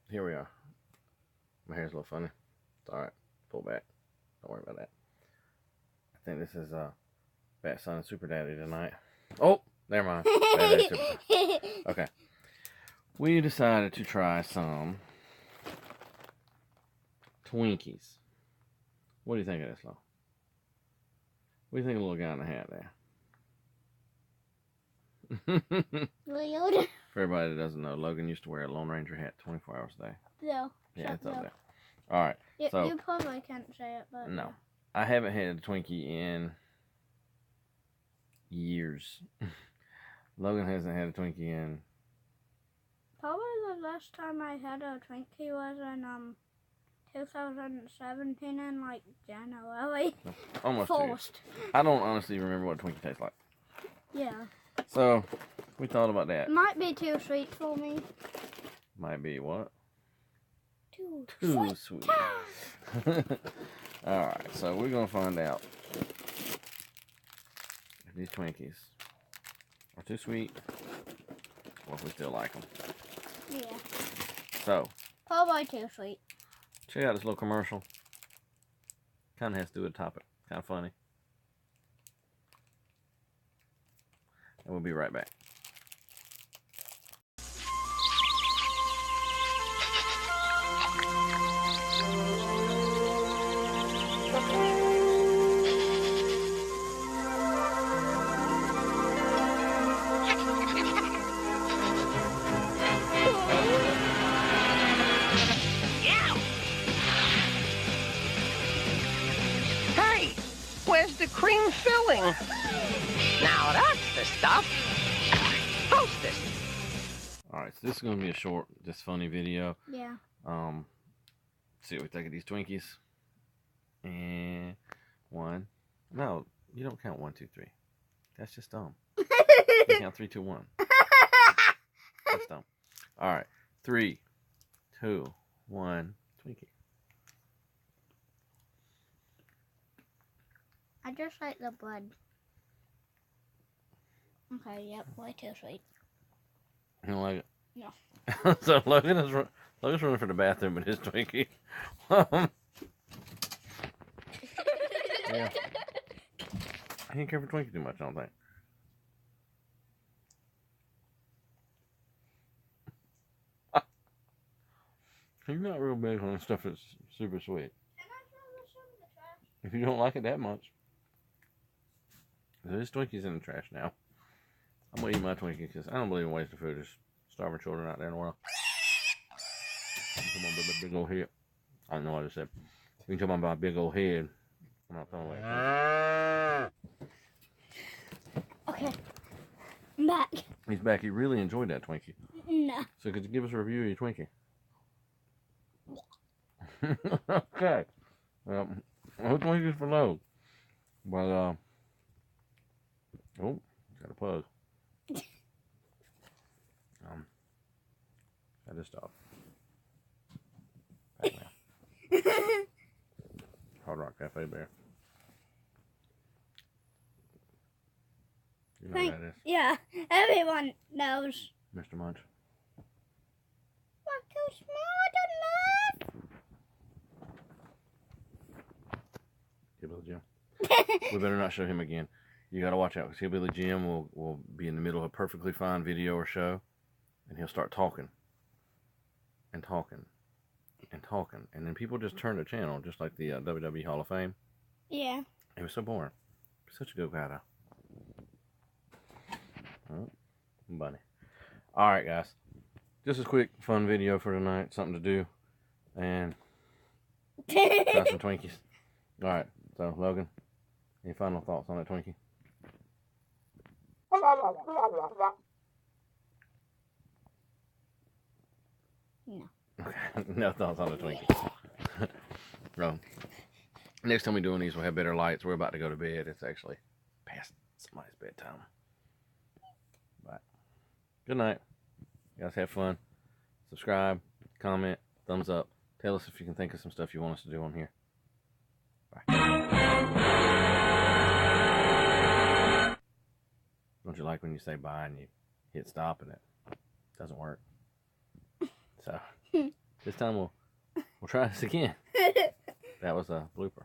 here we are. My hair's a little funny. It's alright. Pull back. Don't worry about that. I think this is Bat Son and Super Daddy tonight. Oh, never mind. BATDADDY, Super Daddy. Okay. We decided to try some Twinkies. What do you think of this, Lo? What do you think of the little guy in the hat there? For everybody that doesn't know, Logan used to wear a Lone Ranger hat 24 hours a day. No. Yeah, it's up there. Alright. So, you probably can't say it, but... No. I haven't had a Twinkie in years. Logan hasn't had a Twinkie in... Probably the last time I had a Twinkie was in 2017 in like January. Almost 2 years. I don't honestly remember what a Twinkie tastes like. Yeah. So, we thought about that. It might be too sweet for me. Might be what? Too sweet. Alright, so we're going to find out if these Twinkies are too sweet or if we still like them. Yeah. So, probably too sweet. Check out this little commercial. Kind of has to do with the topic. Kind of funny. And we'll be right back. Where's the cream filling? Now that's the stuff. Hostess. Alright, so this is going to be a short, just funny video. Yeah. See what we think of these Twinkies. And one. No, you don't count 1, 2, 3. That's just dumb. You count 3, 2, 1. That's dumb. Alright. 3, 2, 1. Twinkie. I just like the blood. Okay, yep, way too sweet. You don't like it? No. So Logan's running for the bathroom with his Twinkie. Yeah. I didn't care for Twinkie too much, I don't think. You're not real big on stuff that's super sweet. If you don't like it that much. There's Twinkies in the trash now. I'm going to eat my Twinkie because I don't believe in wasting food. There's starving children out there in the world. Come on, big old head. I don't know what I just said. You can tell me about a big old head. I'm not throwing away. Okay. I'm back. He's back. He really enjoyed that Twinkie. No. So could you give us a review of your Twinkie? Okay. Well, Twinkies for low. But, oh, got a pug. I just stopped. Hard Rock Cafe Bear. You know who that is? Yeah, everyone knows. Mr. Munch. We're too smart enough. Hillbilly Jim. We better not show him again. You gotta watch out, because Hillbilly Jim will be in the middle of a perfectly fine video or show, and he'll start talking. And talking. And talking. And then people just turn the channel, just like the WWE Hall of Fame. Yeah. It was so boring. Such a good guy, though. Oh, bunny. Alright, guys. Just a quick, fun video for tonight. Something to do. And try some Twinkies. Alright, so, Logan, any final thoughts on that Twinkie? No. Okay, no thoughts on the Twinkie. No. Next time we're doing these, we'll have better lights. We're about to go to bed. It's actually past somebody's bedtime. But good night. You guys have fun. Subscribe, comment, thumbs up. Tell us if you can think of some stuff you want us to do on here. Bye. Don't you like when you say bye and you hit stop and it doesn't work? So, This time we'll try this again. That was a blooper.